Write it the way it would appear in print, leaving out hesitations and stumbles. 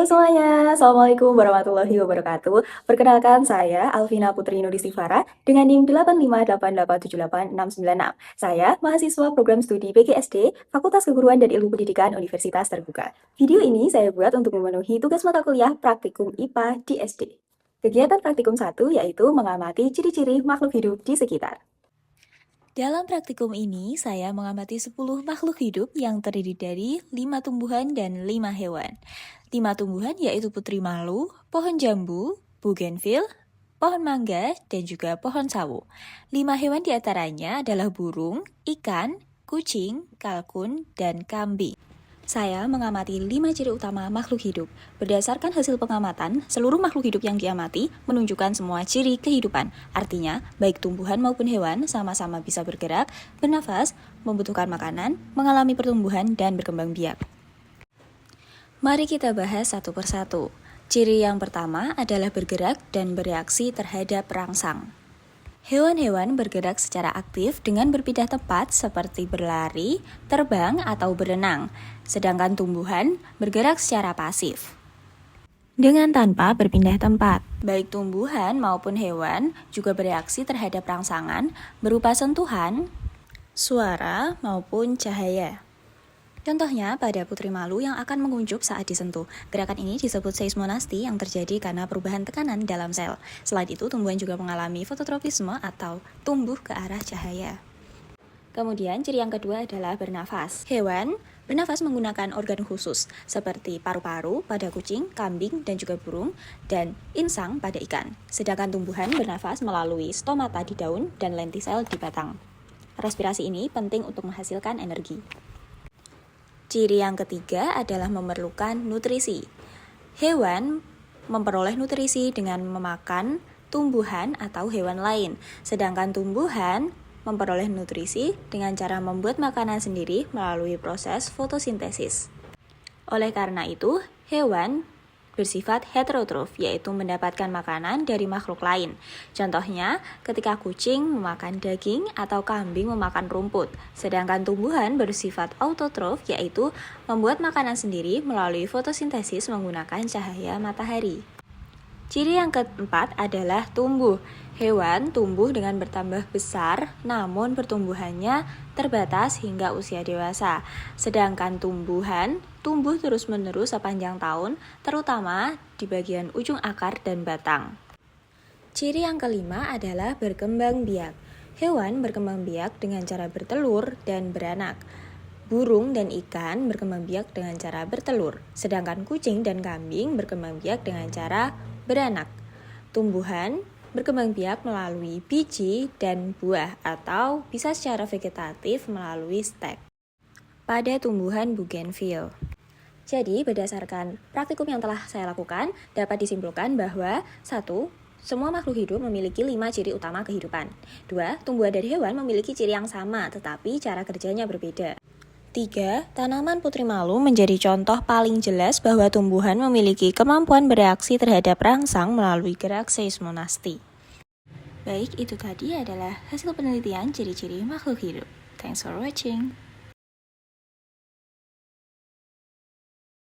semuanya, Assalamualaikum warahmatullahi wabarakatuh. Perkenalkan saya Alvina Putri Nudistivara dengan NIM 858878696. Saya mahasiswa program studi PGSD, Fakultas Keguruan dan Ilmu Pendidikan Universitas Terbuka. Video ini saya buat untuk memenuhi tugas mata kuliah praktikum IPA di SD. Kegiatan praktikum 1 yaitu mengamati ciri-ciri makhluk hidup di sekitar. Dalam praktikum ini, saya mengamati 10 makhluk hidup yang terdiri dari 5 tumbuhan dan 5 hewan. 5 tumbuhan yaitu putri malu, pohon jambu, bougainville, pohon mangga, dan juga pohon sawo. 5 hewan diantaranya adalah burung, ikan, kucing, kalkun, dan kambing. Saya mengamati 5 ciri utama makhluk hidup. Berdasarkan hasil pengamatan, seluruh makhluk hidup yang diamati menunjukkan semua ciri kehidupan. Artinya, baik tumbuhan maupun hewan sama-sama bisa bergerak, bernafas, membutuhkan makanan, mengalami pertumbuhan, dan berkembang biak. Mari kita bahas satu persatu. Ciri yang pertama adalah bergerak dan bereaksi terhadap rangsang. Hewan-hewan bergerak secara aktif dengan berpindah tempat seperti berlari, terbang, atau berenang, sedangkan tumbuhan bergerak secara pasif dengan tanpa berpindah tempat. Baik tumbuhan maupun hewan juga bereaksi terhadap rangsangan berupa sentuhan, suara, maupun cahaya. Contohnya pada putri malu yang akan menguncup saat disentuh. Gerakan ini disebut seismonasti yang terjadi karena perubahan tekanan dalam sel. Selain itu, tumbuhan juga mengalami fototropisme atau tumbuh ke arah cahaya. Kemudian ciri yang kedua adalah bernafas. Hewan bernafas menggunakan organ khusus seperti paru-paru pada kucing, kambing, dan juga burung, dan insang pada ikan. Sedangkan tumbuhan bernafas melalui stomata di daun dan lentisel di batang. Respirasi ini penting untuk menghasilkan energi. Ciri yang ketiga adalah memerlukan nutrisi. Hewan memperoleh nutrisi dengan memakan tumbuhan atau hewan lain, sedangkan tumbuhan memperoleh nutrisi dengan cara membuat makanan sendiri melalui proses fotosintesis. Oleh karena itu, hewan bersifat heterotrof, yaitu mendapatkan makanan dari makhluk lain. Contohnya, ketika kucing memakan daging atau kambing memakan rumput, sedangkan tumbuhan bersifat autotrof, yaitu membuat makanan sendiri melalui fotosintesis menggunakan cahaya matahari. Ciri yang keempat adalah tumbuh. Hewan tumbuh dengan bertambah besar, namun pertumbuhannya terbatas hingga usia dewasa. Sedangkan tumbuhan tumbuh terus-menerus sepanjang tahun, terutama di bagian ujung akar dan batang. Ciri yang kelima adalah berkembang biak. Hewan berkembang biak dengan cara bertelur dan beranak. Burung dan ikan berkembang biak dengan cara bertelur, sedangkan kucing dan kambing berkembang biak dengan cara beranak. Tumbuhan berkembang biak melalui biji dan buah atau bisa secara vegetatif melalui stek pada tumbuhan bougainville. Jadi, berdasarkan praktikum yang telah saya lakukan, dapat disimpulkan bahwa 1. Semua makhluk hidup memiliki 5 ciri utama kehidupan. 2. Tumbuhan dan hewan memiliki ciri yang sama, tetapi cara kerjanya berbeda. 3. Tanaman putri malu menjadi contoh paling jelas bahwa tumbuhan memiliki kemampuan bereaksi terhadap rangsang melalui gerak seismonasti. Baik, itu tadi adalah hasil penelitian ciri-ciri makhluk hidup. Thanks for watching.